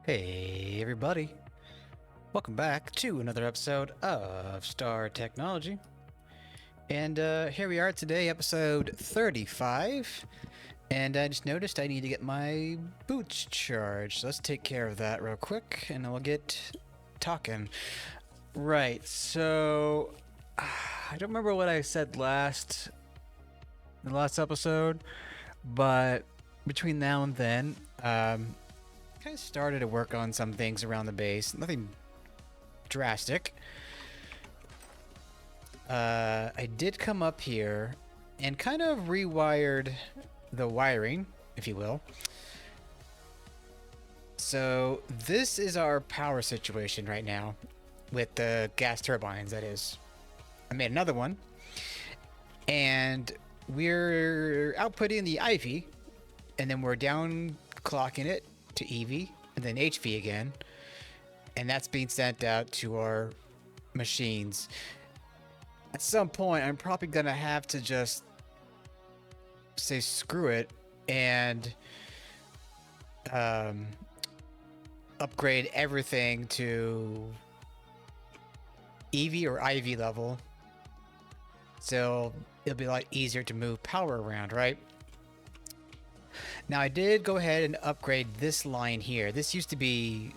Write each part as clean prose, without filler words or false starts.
Hey everybody, welcome back to another episode of Star Technology. And here we are today, episode 35. And I just noticed I need to get my boots charged. So let's take care of that real quick and then we'll get talking. Right, so I don't remember what I said in the last episode, but between now and then, kind of started to work on some things around the base. Nothing drastic. I did come up here and kind of rewired the wiring, if you will. So this is our power situation right now with the gas turbines, that is. I made another one and we're outputting the IV and then we're down clocking it to EV and then HV again, and that's being sent out to our machines. At some point I'm probably gonna have to just say screw it and upgrade everything to EV or IV level, so it'll be a lot easier to move power around, right? Now I did go ahead and upgrade this line here. This used to be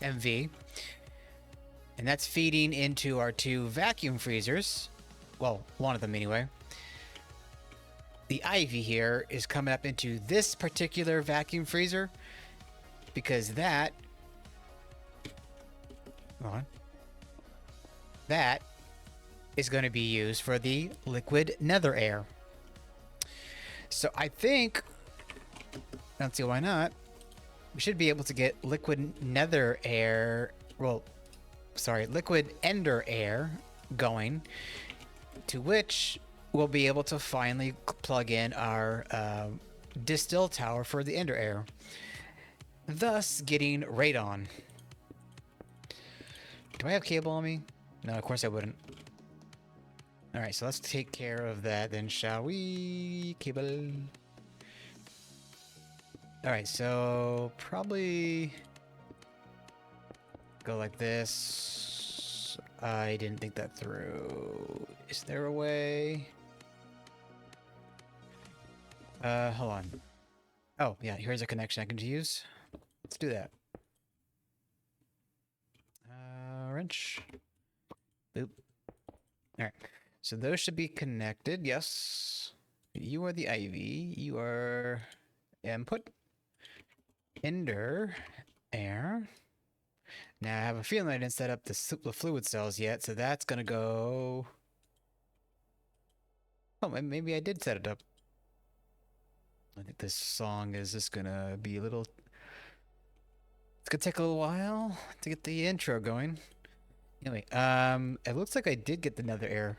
MV, and that's feeding into our two vacuum freezers. Well, one of them anyway. The IV here is coming up into this particular vacuum freezer because that, hold on, that is going to be used for the liquid nether air. So I think, I don't see why not, we should be able to get liquid nether air, well, sorry, liquid ender air going, to which we'll be able to finally plug in our distill tower for the ender air, thus getting radon. Do I have cable on me? No, of course I wouldn't. Alright, so let's take care of that then, shall we? Cable. Alright, so probably go like this. I didn't think that through. Is there a way? Hold on. Oh, yeah, here's a connection I can use. Let's do that. Wrench. Boop. Alright, so those should be connected, yes. You are the IV, you are input. Ender air. Now I have a feeling I didn't set up the fluid cells yet, so that's gonna go. Oh, maybe I did set it up. I think this song is just gonna be a little. It's gonna take a little while to get the intro going. Anyway, it looks like I did get the nether air,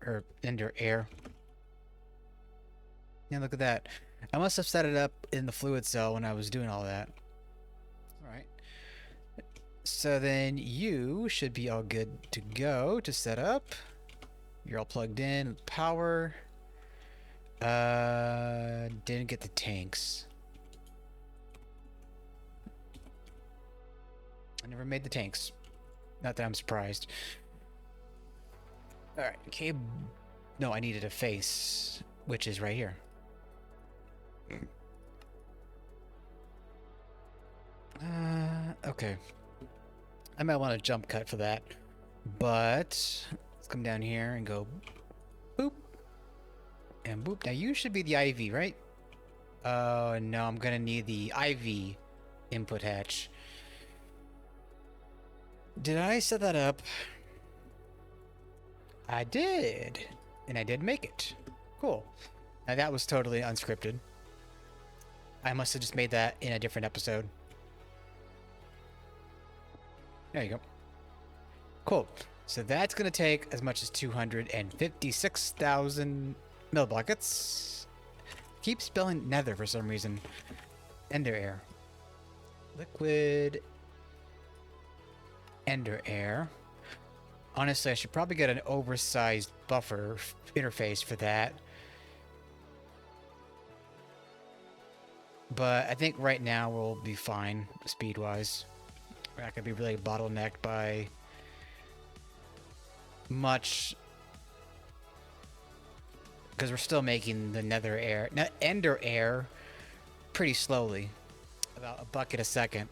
or ender air. Yeah, look at that. I must have set it up in the fluid cell when I was doing all that. Alright. So then you should be all good to go to set up. You're all plugged in. Power. Didn't get the tanks. I never made the tanks. Not that I'm surprised. Alright, okay. No, I needed a face, which is right here. Okay. I might want to jump cut for that, but let's come down here and go boop and boop. Now you should be the IV, right? Oh no, I'm gonna need the IV input hatch. Did I set that up? I did, and I did make it. Cool. Now that was totally unscripted. I must have just made that in a different episode. There you go. Cool. So that's going to take as much as 256,000 millibuckets. Keep spelling nether for some reason. Ender air. Liquid ender air. Honestly, I should probably get an oversized buffer interface for that. But I think right now we'll be fine speed-wise. We're not gonna be really bottlenecked by much because we're still making the ender air pretty slowly, about a bucket a second.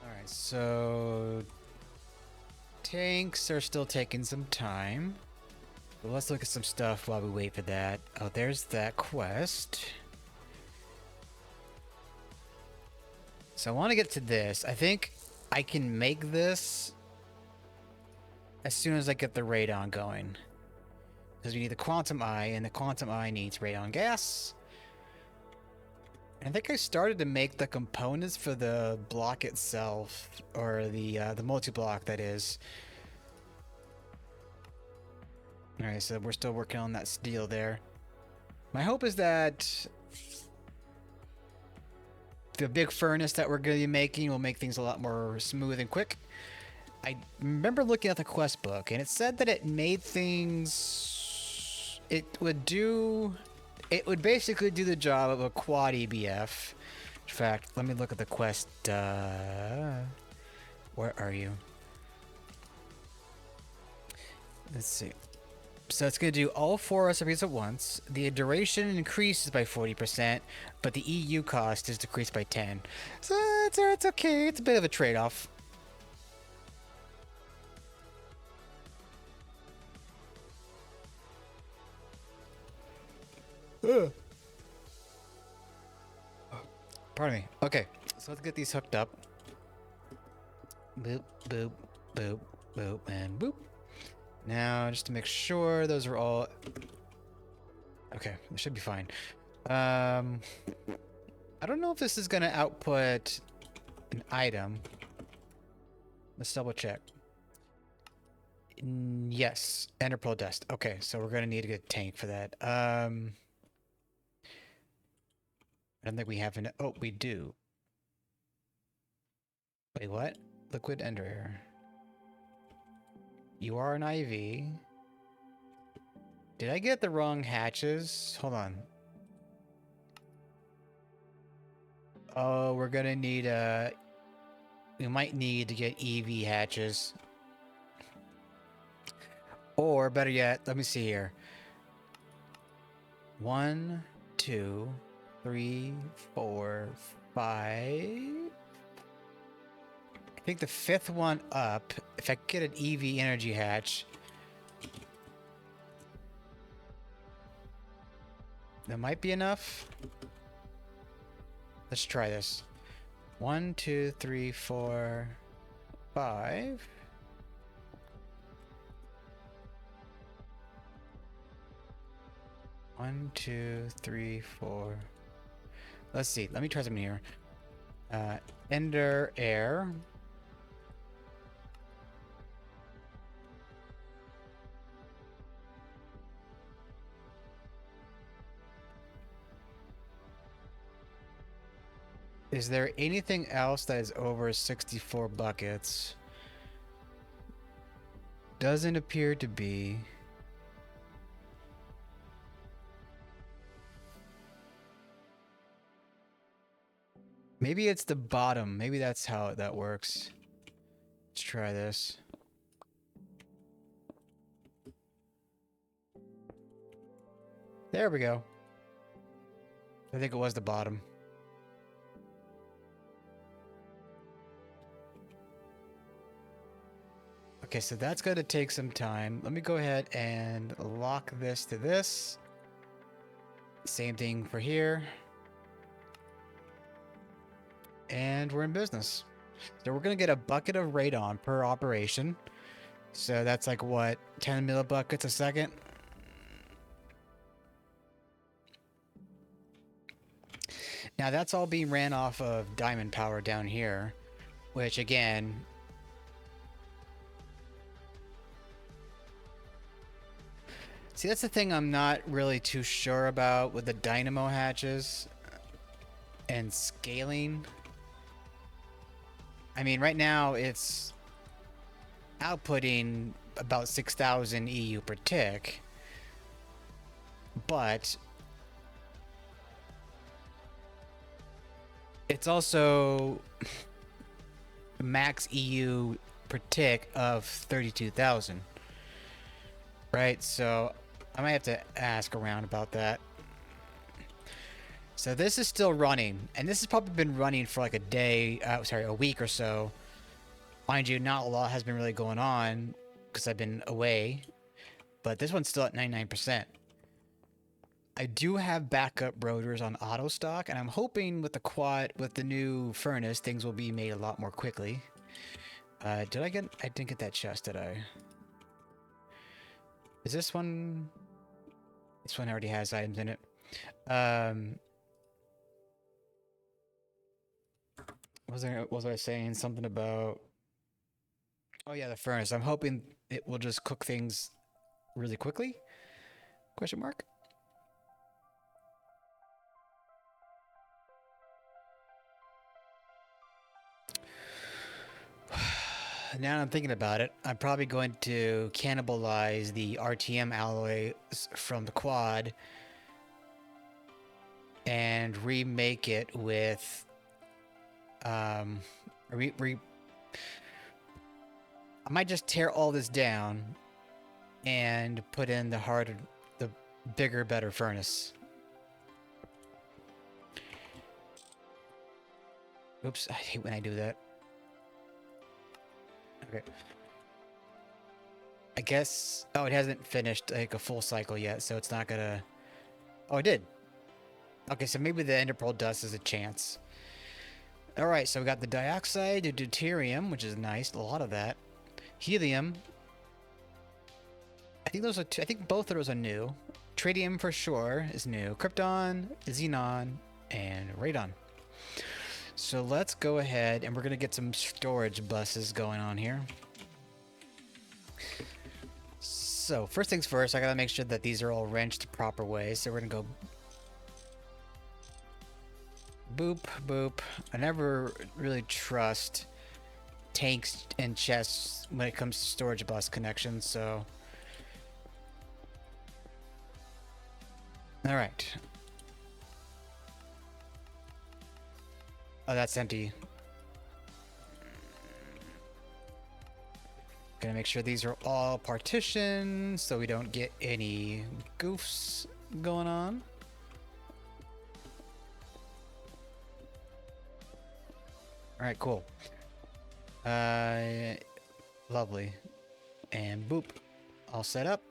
All right, so tanks are still taking some time. But let's look at some stuff while we wait for that. Oh, there's that quest. So I want to get to this. I think I can make this as soon as I get the radon going. Because we need the quantum eye, and the quantum eye needs radon gas. I think I started to make the components for the block itself, or the multi-block, that is. Alright, so we're still working on that steel there. My hope is that the big furnace that we're going to be making will make things a lot more smooth and quick. I remember looking at the quest book, and it said that it made things... It would basically do the job of a quad EBF. In fact, let me look at the quest. Where are you? Let's see. So it's going to do all 4 recipes at once. The duration increases by 40%, but the EU cost is decreased by 10. So it's okay. It's a bit of a trade-off. Pardon me. Okay, so let's get these hooked up. Boop, boop, boop, boop, and boop. Now, just to make sure those are all... Okay, it should be fine. I don't know if this is going to output an item. Let's double check. Yes, Ender Pearl Dust. Okay, so we're going to need to get a tank for that. I don't think we have an... Oh, we do. Wait, what? Liquid Ender Air. You are an IV. Did I get the wrong hatches? Hold on. Oh, we're gonna need we might need to get EV hatches. Or better yet, let me see here. 1, 2, 3, 4, 5. I think the 5th one up, if I could get an EV energy hatch, that might be enough. Let's try this. 1, 2, 3, 4, 5. One, 2, 3, 4. Let's see. Let me try something here. Ender Air. Is there anything else that is over 64 buckets? Doesn't appear to be. Maybe it's the bottom. Maybe that's how that works. Let's try this. There we go. I think it was the bottom. Okay, so that's going to take some time. Let me go ahead and lock this to this. Same thing for here. And we're in business. So we're going to get a bucket of radon per operation. So that's like, what, 10 millibuckets a second? Now that's all being ran off of diamond power down here, which again... See, that's the thing I'm not really too sure about with the dynamo hatches and scaling. I mean, right now it's outputting about 6,000 EU per tick. but it's also max EU per tick of 32,000, right? So I might have to ask around about that. So this is still running, and this has probably been running for like a day, a week or so. Mind you, not a lot has been really going on because I've been away, but this one's still at 99%. I do have backup rotors on auto stock, and I'm hoping with the new furnace, things will be made a lot more quickly. I didn't get that chest, did I? Is this one? This one already has items in it. Was I saying something about? Oh yeah, the furnace. I'm hoping it will just cook things really quickly? Question mark? Now I'm thinking about it, I'm probably going to cannibalize the RTM alloy from the quad and remake it with I might just tear all this down and put in the bigger, better furnace. Oops, I hate when I do that. Okay. I guess... Oh, it hasn't finished like a full cycle yet, so it's not gonna... Oh, it did. Okay, so maybe the ender pearl dust is a chance. Alright, so we got the dioxide, the deuterium, which is nice, a lot of that. Helium. I think those are I think both of those are new. Tritium for sure is new. Krypton, xenon, and radon. So let's go ahead and we're gonna get some storage buses going on here. So first things first, I gotta make sure that these are all wrenched the proper way. So we're gonna go boop, boop. I never really trust tanks and chests when it comes to storage bus connections, so... Alright. Oh, that's empty. Gonna make sure these are all partitioned so we don't get any goofs going on. Alright, cool. Lovely. And boop. All set up.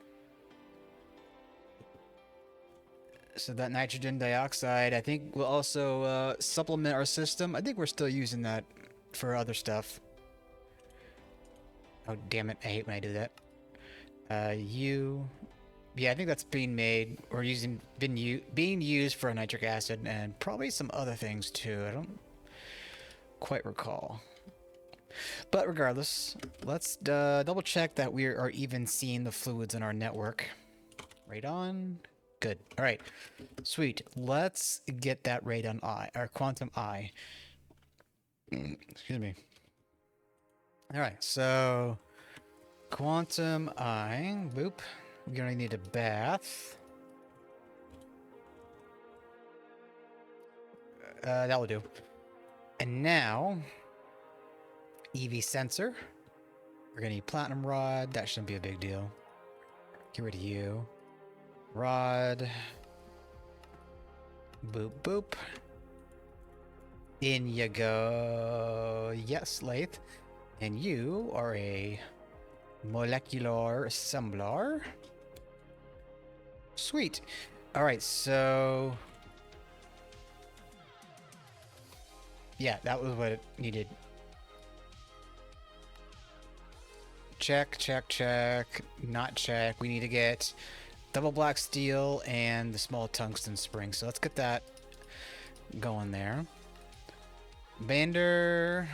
So that nitrogen dioxide, I think, will also supplement our system. I think we're still using that for other stuff. Oh, damn it. I hate when I do that. Yeah, I think that's being made or being used for nitric acid and probably some other things too. I don't quite recall. But regardless, let's double check that we are even seeing the fluids in our network. Radon. Good. All right. Sweet. Let's get that radon eye, or quantum eye. Excuse me. All right. So, quantum eye. Boop. We're gonna need a bath. That will do. And now, EV sensor. We're gonna need platinum rod. That shouldn't be a big deal. Get rid of you. Rod. Boop, boop. In you go. Yes, lathe. And you are a molecular assembler. Sweet. Alright, so... Yeah, that was what it needed. Check, check, check. Not check. We need to get... double black steel and the small tungsten spring. So let's get that going there. Bander.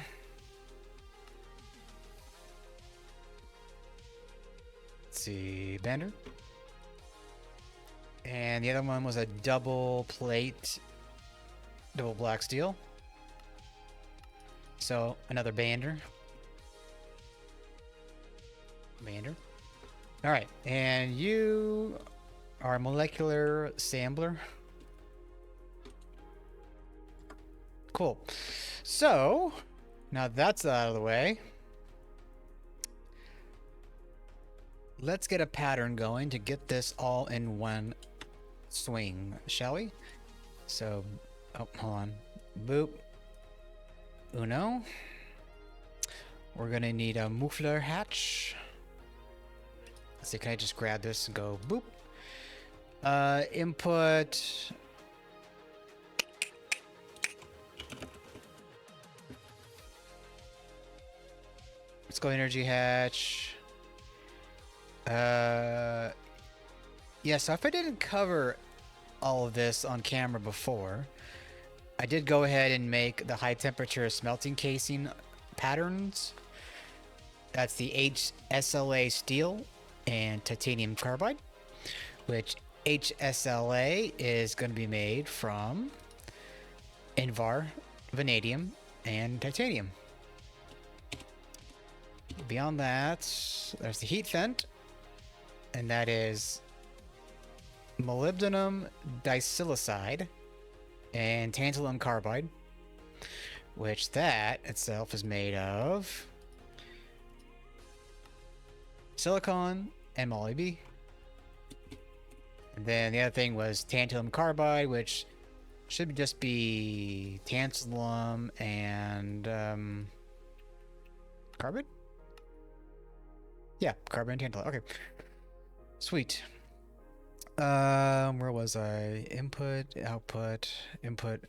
Let's see. Bander. And the other one was a double plate, double black steel. So another bander. Bander. All right. And you our molecular sampler. Cool. So, now that's out of the way. Let's get a pattern going to get this all in one swing, shall we? So, oh, hold on. Boop. Uno. We're gonna need a muffler hatch. Let's see, can I just grab this and go boop? Input. Let's go energy hatch. Yeah, so if I didn't cover all of this on camera before, I did go ahead and make the high temperature smelting casing patterns. That's the HSLA steel and titanium carbide, which HSLA is going to be made from Invar, vanadium, and titanium. Beyond that, there's the heat vent, and that is molybdenum disilicide and tantalum carbide, which that itself is made of silicon and moly. And then the other thing was tantalum carbide, which should just be tantalum and carbon? Yeah, carbon and tantalum. Okay. Sweet. Where was I? Input, output, input.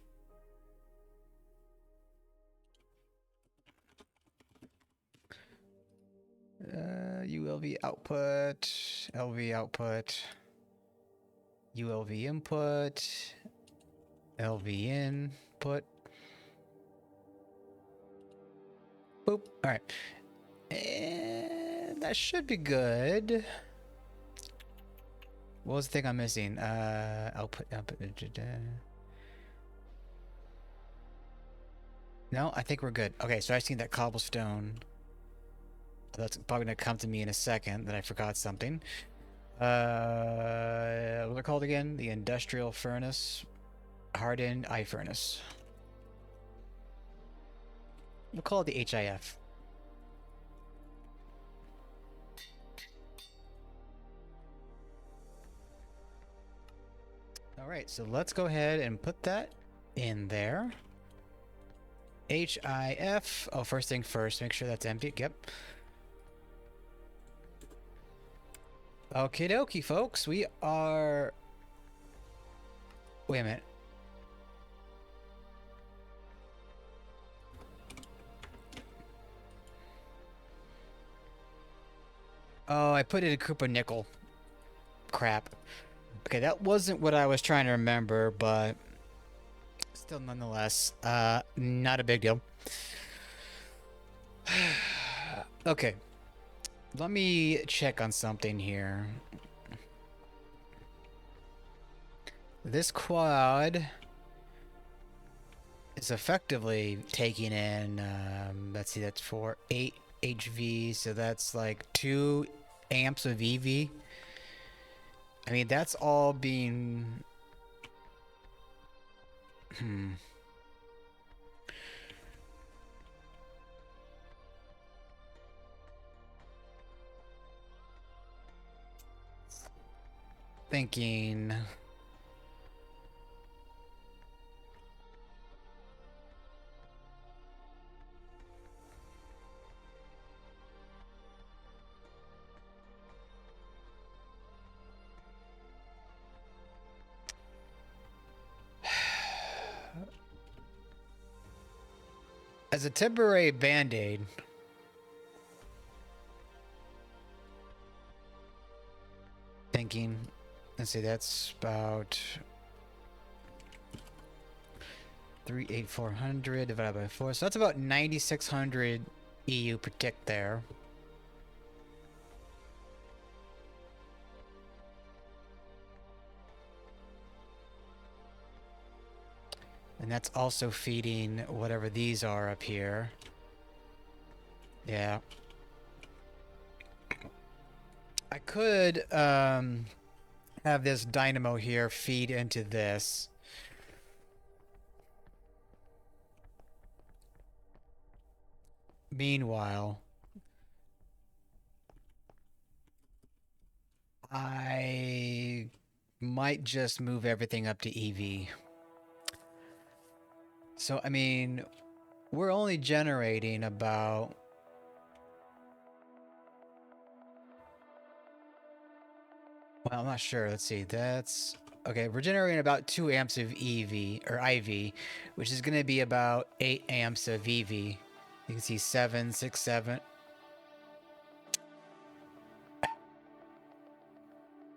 ULV output, LV output, ULV input, LV input. Boop. All right. And that should be good. What was the thing I'm missing? Output. No, I think we're good. Okay, so I seen that cobblestone. That's probably gonna come to me in a second that I forgot something. What's it called again? The industrial furnace. Hardened eye furnace. We'll call it the HIF. Alright, so let's go ahead and put that in there. HIF. Oh, first thing first, make sure that's empty. Yep. Okie dokie, folks. We are... Wait a minute. Oh, I put in a Koopa nickel. Crap. Okay, that wasn't what I was trying to remember, but still nonetheless, not a big deal. Okay. Let me check on something here. This quad is effectively taking in, let's see, that's for 8 HV, so that's like 2 amps of EV. I mean, that's all being... Thinking... As a temporary band-aid, thinking, let's see, that's about 38400 divided by 4, so that's about 9600 EU per tick there. And that's also feeding whatever these are up here. Yeah. I could have this dynamo here feed into this. Meanwhile, I might just move everything up to EV. So, I mean, we're only generating about... Well, I'm not sure. Let's see. That's... Okay, we're generating about 2 amps of EV, or IV, which is going to be about 8 amps of EV. You can see 7, 6, 7.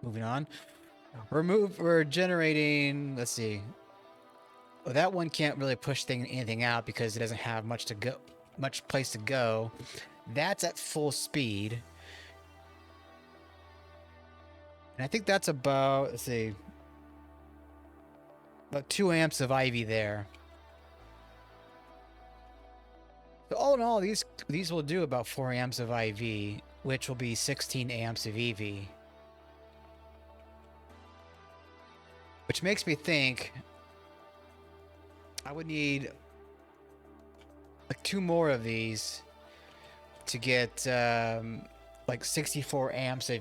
Moving on. We're generating... Let's see. Well, that one can't really push anything out because it doesn't have much place to go. That's at full speed. And I think that's about, let's see, about 2 amps of IV there. So all in all, these will do about 4 amps of IV, which will be 16 amps of EV. Which makes me think I would need like 2 more of these to get like 64 amps of...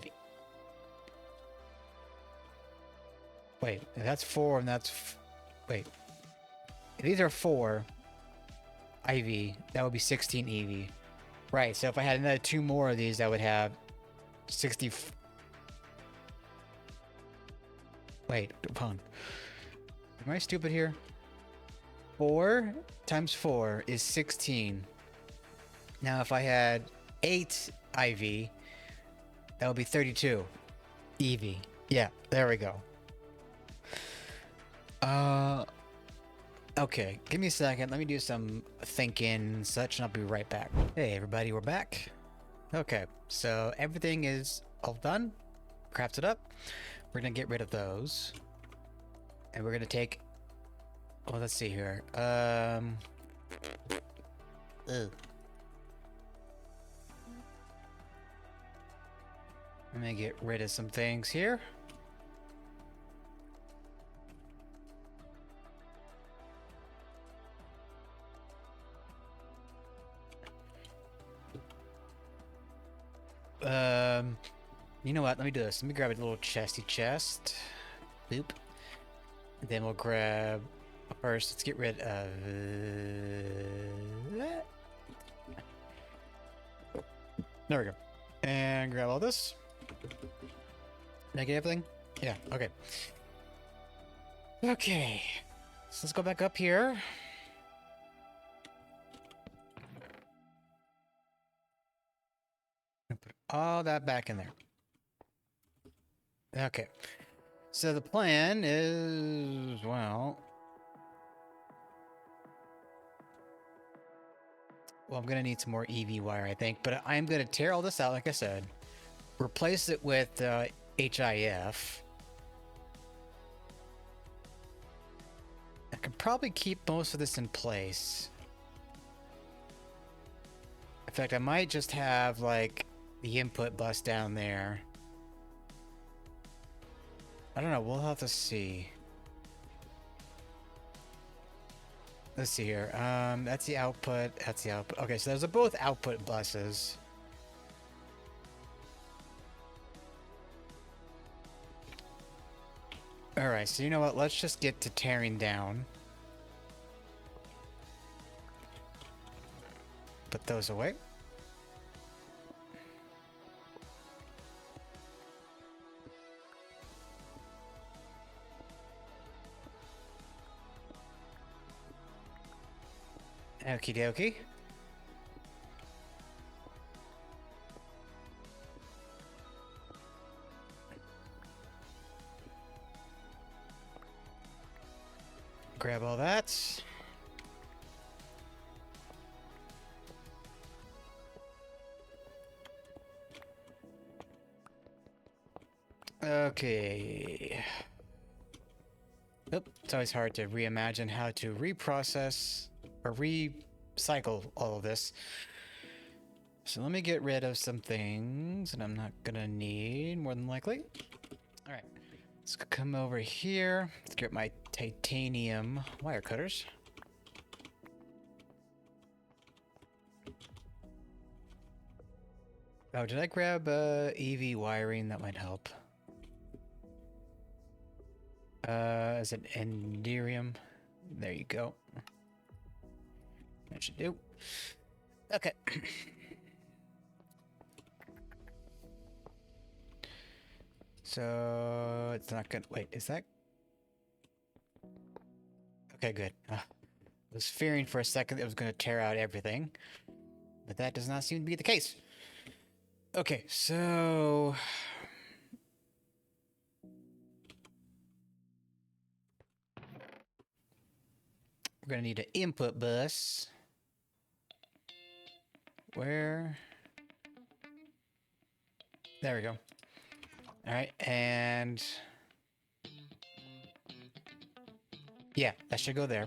Wait, that's 4 and that's... Wait. These are 4 IV. That would be 16 EV. Right, so if I had another 2 more of these, I would have 60... Wait, hold on. Am I stupid here? 4 times 4 is 16. Now, if I had 8 IV, that would be 32 EV. Yeah, there we go. Okay, give me a second. Let me do some thinking and such, and I'll be right back. Hey, everybody, we're back. Okay, so everything is all done. Crafted up. We're gonna get rid of those. And we're gonna take... Oh, let's see here. Ugh. Let me get rid of some things here. You know what? Let me do this. Let me grab a little chesty chest. Boop. And then we'll grab... First, let's get rid of that. There we go. And grab all this. Did I get everything? Yeah, okay. Okay. So let's go back up here. Put all that back in there. Okay. So the plan is, well, I'm gonna need some more EV wire, I think, but I'm gonna tear all this out, like I said, replace it with HIF. I can probably keep most of this in place. In fact, I might just have like the input bus down there. I don't know, we'll have to see. Let's see here. That's the output. That's the output. Okay, so those are both output buses. Alright, so you know what? Let's just get to tearing down. Put those away. Okie dokie. Grab all that. Okay. Oop, it's always hard to reimagine how to reprocess or recycle all of this. So let me get rid of some things that I'm not gonna need, more than likely. All right. Let's come over here. Let's get my titanium wire cutters. Oh, did I grab EV wiring? That might help. Is it enderium? There you go. That should do. Okay. So it's not gonna wait. Is that okay? Good. I was fearing for a second it was gonna tear out everything, but that does not seem to be the case. Okay, so we're gonna need an input bus. Where? There we go. All right, and yeah, that should go there.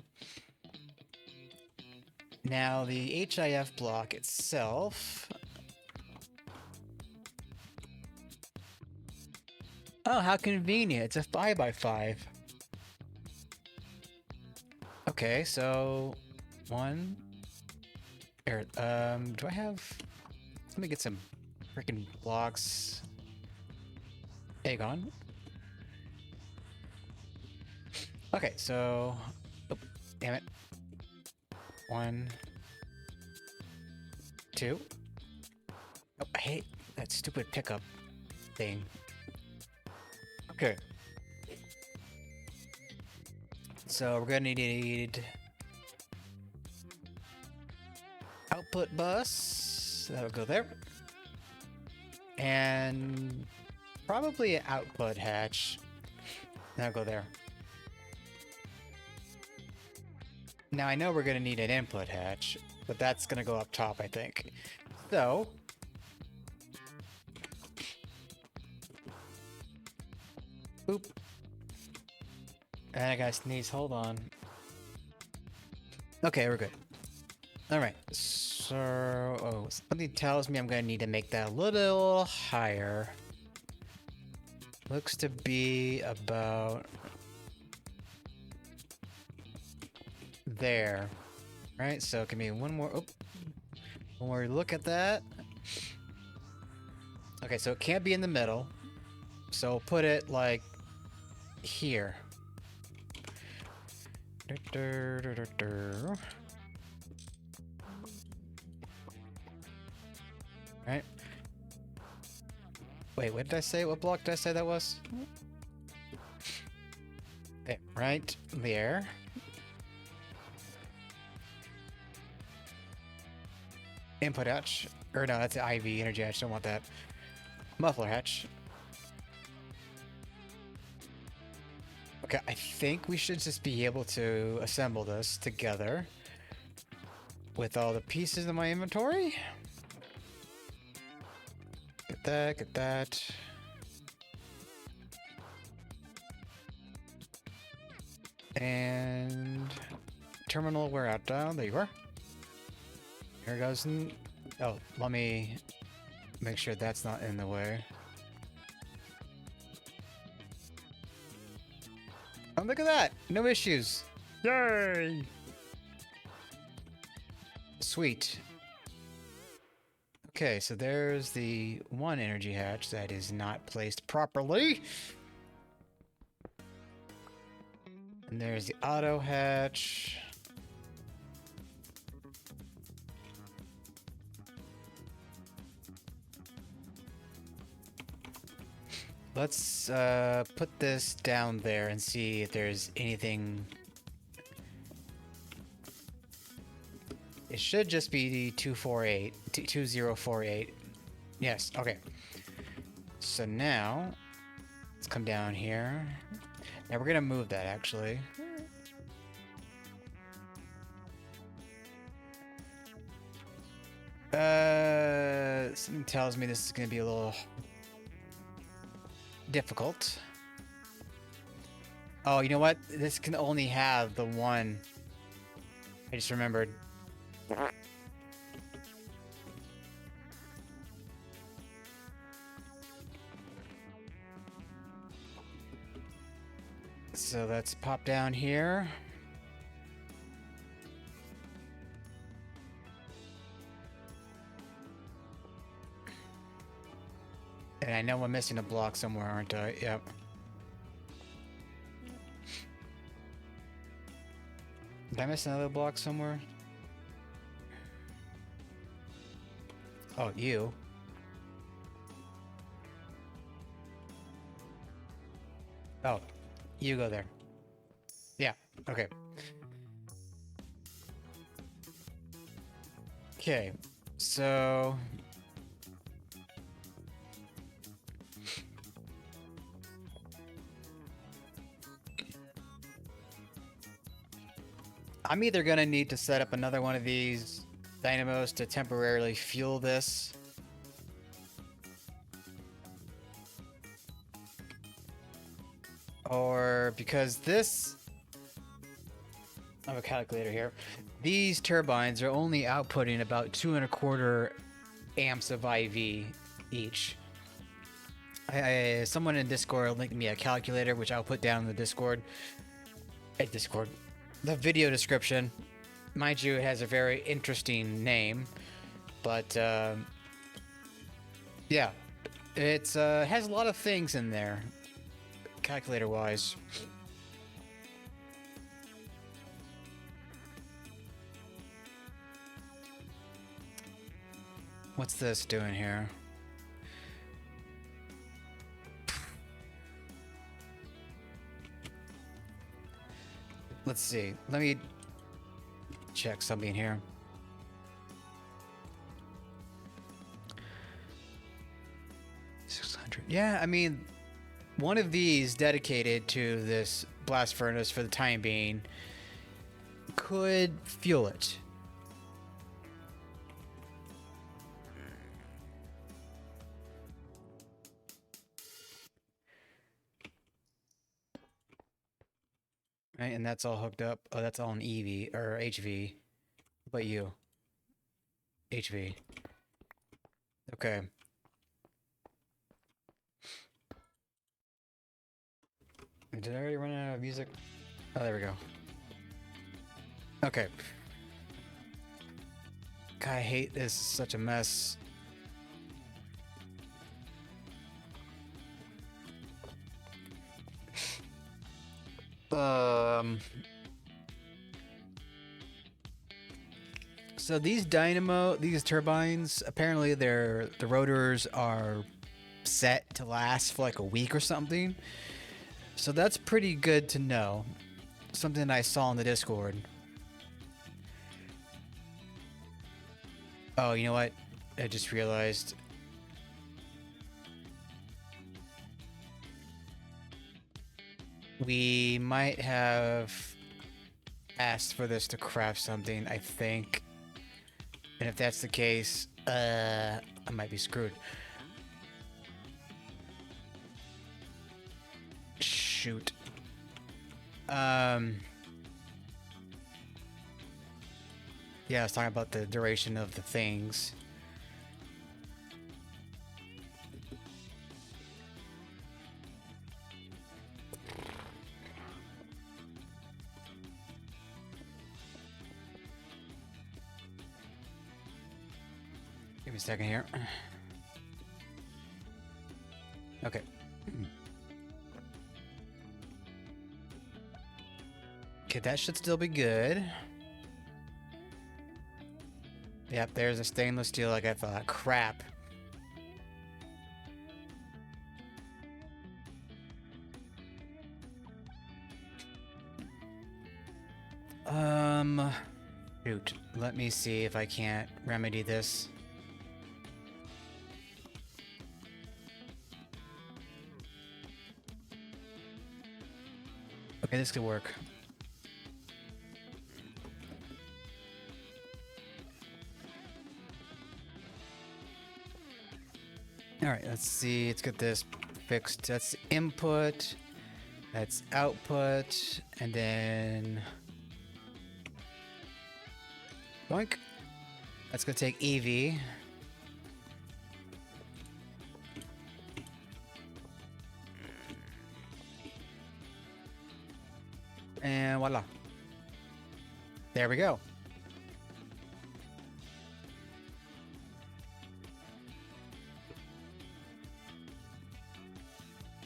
Now the HIF block itself. Oh, how convenient. It's a 5x5. Okay, so one. Here, do I have? Let me get some freaking blocks. Aegon. Okay, so. Oh, damn it. 1, 2. Oh, I hate that stupid pickup thing. Okay. So we're gonna need output bus. That'll go there. And probably an output hatch. That'll go there. Now I know we're gonna need an input hatch, but that's gonna go up top, I think. So boop. And I gotta sneeze, hold on. Okay, we're good. Alright, so something tells me I'm gonna need to make that a little higher. Looks to be about there. Right, so give me one more look at that. Okay, so it can't be in the middle. So put it like here. Right. Wait, what did I say? What block did I say that was? Okay, right there. Input hatch. Or no, that's the IV energy hatch. Don't want that. Muffler hatch. Okay, I think we should just be able to assemble this together with all the pieces in my inventory. Get that, get that. And terminal, we're out down. There you are. Here goes. Oh, let me make sure that's not in the way. Oh, look at that! No issues! Yay! Sweet. Okay, so there's the one energy hatch that is not placed properly. And there's the auto hatch. Let's put this down there and see if there's anything. It should just be the 2048. Yes, okay. So now, let's come down here. Now we're gonna move that actually. Something tells me this is gonna be a little difficult. Oh, you know what? This can only have the one. I just remembered. So let's pop down here. And I know I'm missing a block somewhere, aren't I? Yep. Did I miss another block somewhere? Oh, you. Oh, you go there. Yeah, okay. Okay, so... I'm either gonna need to set up another one of these dynamos to temporarily fuel this. Or because this... I have a calculator here. These turbines are only outputting about 2.25 amps of IV each. Someone in Discord linked me a calculator, which I'll put down in the Discord. The video description. Mind you, it has a very interesting name, but yeah, it's has a lot of things in there, calculator-wise. What's this doing here? Let's see. Let me check something here. $600. Yeah, I mean, one of these dedicated to this blast furnace for the time being could fuel it. Right, and that's all hooked up. Oh, that's all an EV or HV. What about you? HV. Okay. Did I already run out of music? Oh, there we go. Okay. God, I hate this. It's such a mess. So these turbines, apparently the rotors are set to last for like a week or something. So that's pretty good to know. Something I saw in the Discord. Oh, you know what? I just realized. We might have asked for this to craft something, I think. And if that's the case, I might be screwed. Shoot. Yeah, I was talking about the duration of the things. Give me a second here. Okay. Okay, that should still be good. Yep, there's a stainless steel like I thought. Crap. Shoot. Let me see if I can't remedy this. Okay, this could work. All right, let's see. Let's get this fixed. That's input. That's output. And then... boink. That's going to take EV. And voila. There we go.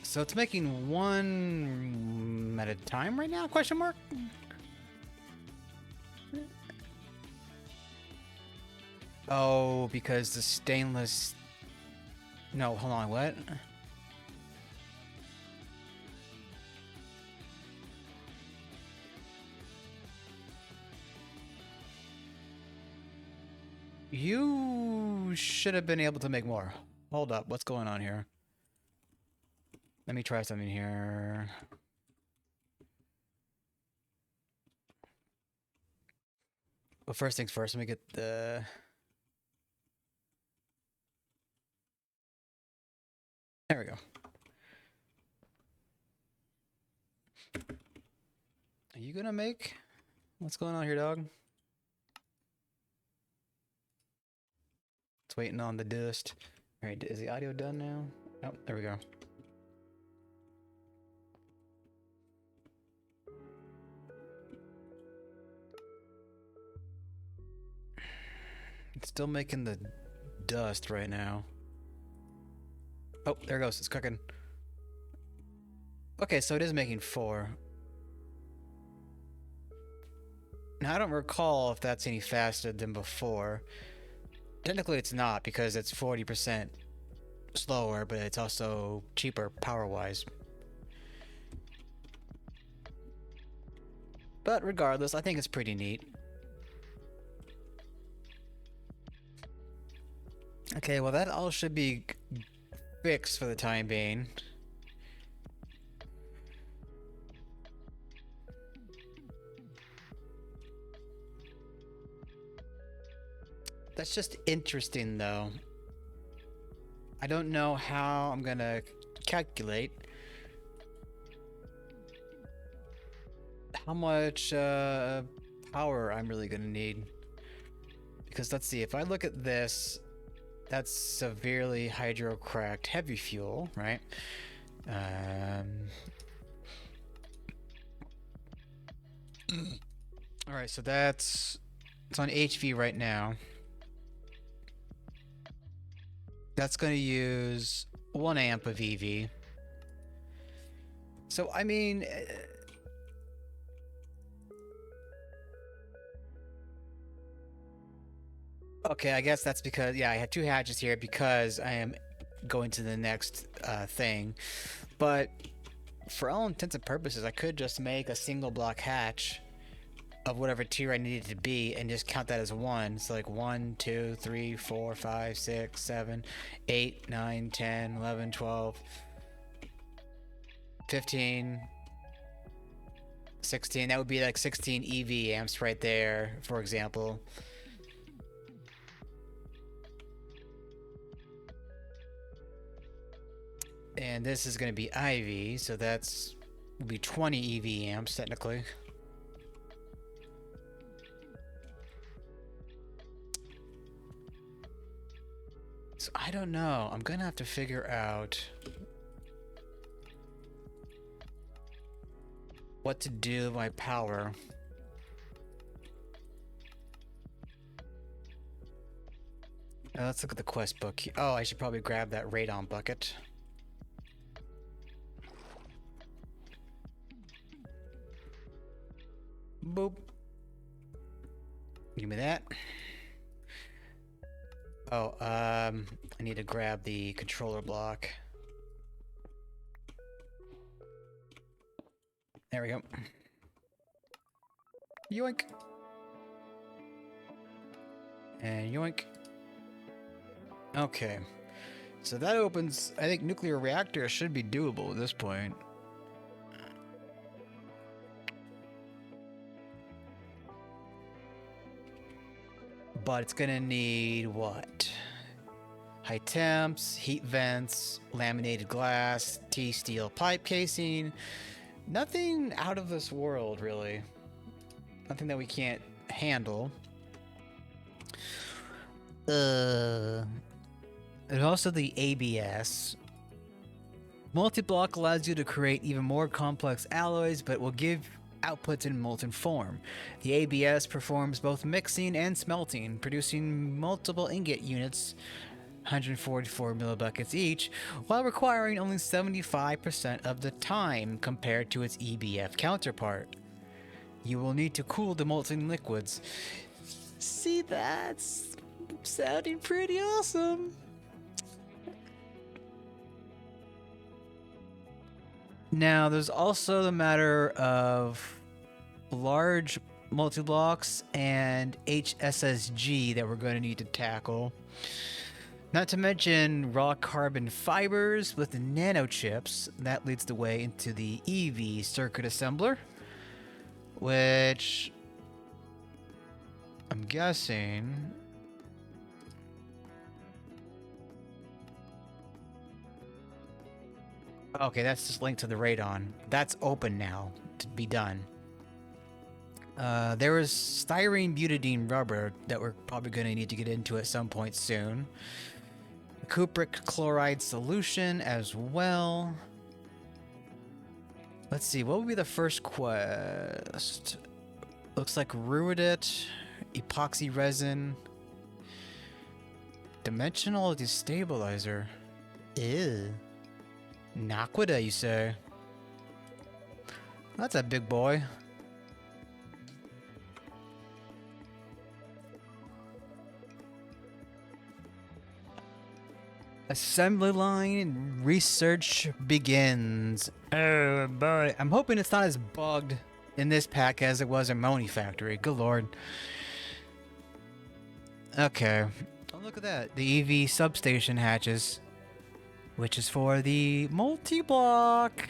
So it's making one at a time right now? Question mark? Oh, because the stainless... No, hold on, what? You should have been able to make more. Hold up, what's going on here? Let me try something here. Well, first things first, let me get the... There we go. Are you gonna make? What's going on here, dog? It's waiting on the dust. All right, is the audio done now? Oh, there we go. It's still making the dust right now. Oh, there it goes. It's cooking. Okay, so it is making 4. Now, I don't recall if that's any faster than before. Technically, it's not because it's 40% slower, but it's also cheaper power-wise. But regardless, I think it's pretty neat. Okay, well that all should be fixed for the time being. That's just interesting though. I don't know how I'm gonna calculate how much power I'm really gonna need. Because let's see, if I look at this, that's severely hydrocracked heavy fuel, right? All right, so it's on HV right now. That's going to use 1 amp of EV. So, I mean... Okay, I guess that's because... Yeah, I had 2 hatches here because I am going to the next thing. But for all intents and purposes, I could just make a single block hatch of whatever tier I needed to be and just count that as 1. So like 1, 2, 3, 4, 5, 6, 7, 8, 9, 10, 11, 12, 15, 16. That would be like 16 EV amps right there, for example. And this is going to be IV, so that's will be 20 EV amps technically. So I don't know. I'm gonna have to figure out what to do with my power. Let's look at the quest book. Oh, I should probably grab that Radon bucket. Boop. Give me that. Oh, I need to grab the controller block. There we go. Yoink. And yoink. Okay. So that opens, I think nuclear reactor should be doable at this point. But it's gonna need what? High temps, heat vents, laminated glass, T-steel pipe casing. Nothing out of this world, really. Nothing that we can't handle. And also the ABS. Multi-block allows you to create even more complex alloys, but will give outputs in molten form. The ABS performs both mixing and smelting, producing multiple ingot units, 144 millibuckets each, while requiring only 75% of the time compared to its EBF counterpart. You will need to cool the molten liquids. See, that's sounding pretty awesome. Now, there's also the matter of large multi-blocks and HSSG that we're going to need to tackle. Not to mention raw carbon fibers with the nanochips. That leads the way into the EV circuit assembler, which I'm guessing okay, that's just linked to the Radon. That's open now to be done. There was styrene butadiene rubber that we're probably going to need to get into at some point soon. Cupric chloride solution as well. Let's see, what would be the first quest? Looks like Ruidit, epoxy resin, dimensional destabilizer. Ew. Naquita, you say? That's a big boy. Assembly line research begins. Oh boy, I'm hoping it's not as bugged in this pack as it was in Moni Factory. Good lord. Okay. Oh, look at that. The EV substation hatches, which is for the multi-block,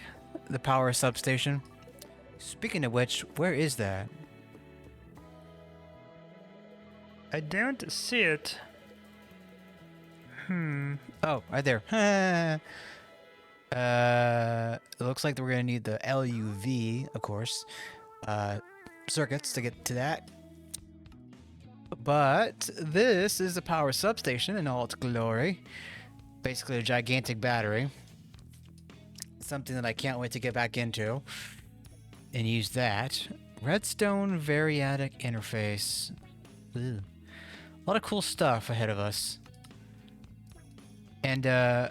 the power substation. Speaking of which, where is that? I don't see it. Oh, right there. It looks like we're gonna need the LUV, of course, circuits to get to that. But this is the power substation in all its glory. Basically a gigantic battery. Something that I can't wait to get back into and use that. Redstone variadic interface. Ooh. A lot of cool stuff ahead of us. And I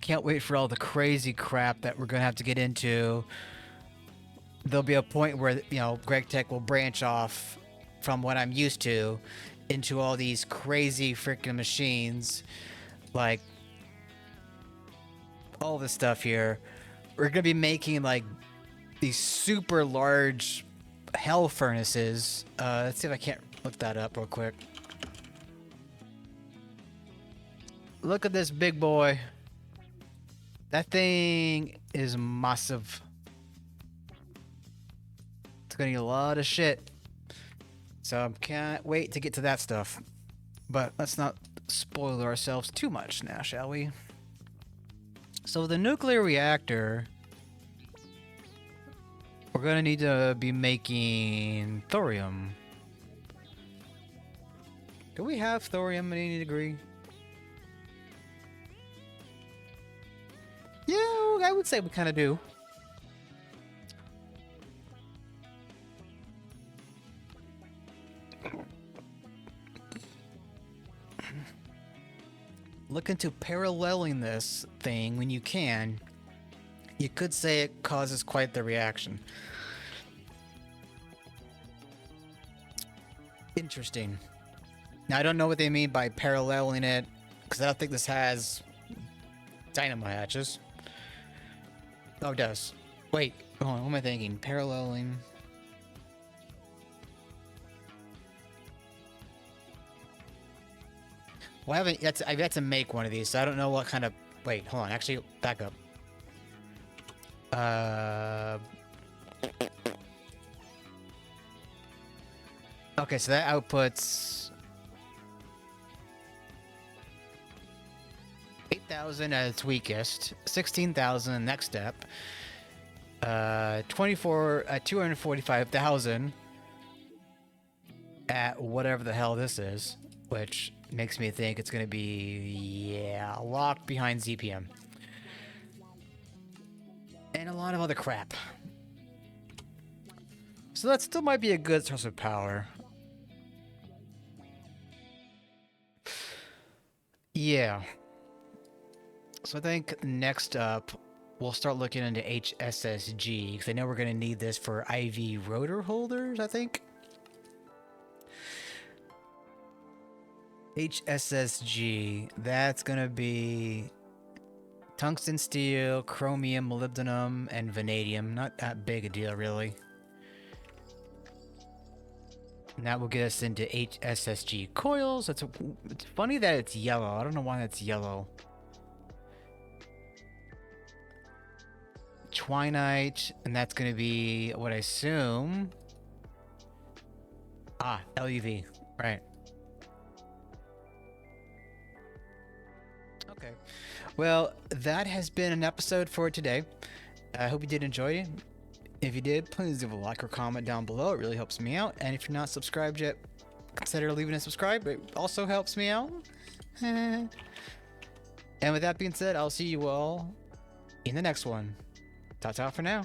can't wait for all the crazy crap that we're gonna have to get into. There'll be a point where, you know, GregTech will branch off from what I'm used to into all these crazy freaking machines, like all this stuff here. We're gonna be making like these super large hell furnaces. Let's see if I can't look that up real quick. Look at this big boy. That thing is massive. It's gonna need a lot of shit. So I can't wait to get to that stuff. But let's not spoil ourselves too much now, shall we? So the nuclear reactor, we're gonna need to be making thorium. Do we have thorium at any degree? Yeah, I would say we kind of do. Look into paralleling this thing when you can. You could say it causes quite the reaction. Interesting. Now, I don't know what they mean by paralleling it, because I don't think this has dynamo hatches. Oh, it does. Wait, hold on, what am I thinking? Paralleling. Well, I've yet to make one of these, so I don't know what kind of... Wait, hold on, actually, back up. Okay, so that outputs 8,000 at its weakest, 16,000 next step, 245,000 at whatever the hell this is, which makes me think it's going to be, yeah, locked behind ZPM. And a lot of other crap. So that still might be a good source of power. Yeah. So I think next up, we'll start looking into HSSG, because I know we're going to need this for IV rotor holders, I think. HSSG, that's going to be tungsten, steel, chromium, molybdenum, and vanadium. Not that big a deal, really. And that will get us into HSSG coils. It's funny that it's yellow. I don't know why that's yellow. Twinite, and that's going to be what I assume. Ah, LUV, right. Okay. Well, that has been an episode for today. I hope you did enjoy it. If you did, please leave a like or comment down below. It really helps me out. And if you're not subscribed yet, consider leaving a subscribe. It also helps me out. And with that being said, I'll see you all in the next one. Ta-ta for now.